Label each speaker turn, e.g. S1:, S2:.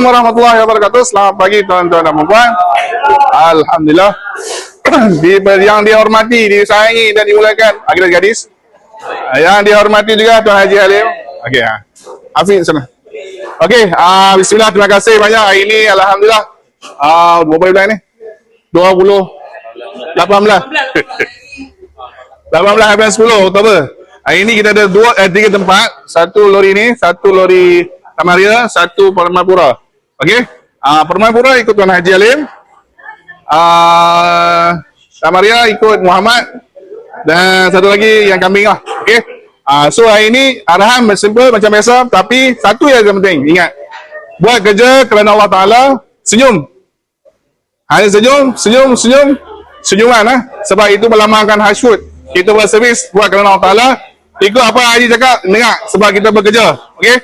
S1: Warahmatullahi wabarakatuh. Selamat pagi tuan-tuan dan puan-puan. Alhamdulillah. Yang dihormati, disayangi dan dimuliakan gadis-gadis. Yang dihormati juga Tuan Haji Halim. Okey, Afiq sana. Okey, bismillah, terima kasih banyak. Hari ini alhamdulillah berapa bulan ni? 18 bulan 10 Oktober. Hari ini kita ada 3 tempat. Satu lori ni, satu lori Samaria, satu Permapura. Okey. Permapura ikut Tuan Haji Halim. Samaria ikut Muhammad. Dan satu lagi yang kambing lah. Okey. So hari ini arahan simple macam biasa, tapi satu yang penting, ingat. Buat kerja kerana Allah Taala, senyum. Hanya senyuman sebab itu melambangkan hashud. Kita berservis buat kerana Allah Taala. Ikut apa Haji cakap, dengar sebab kita bekerja. Okey?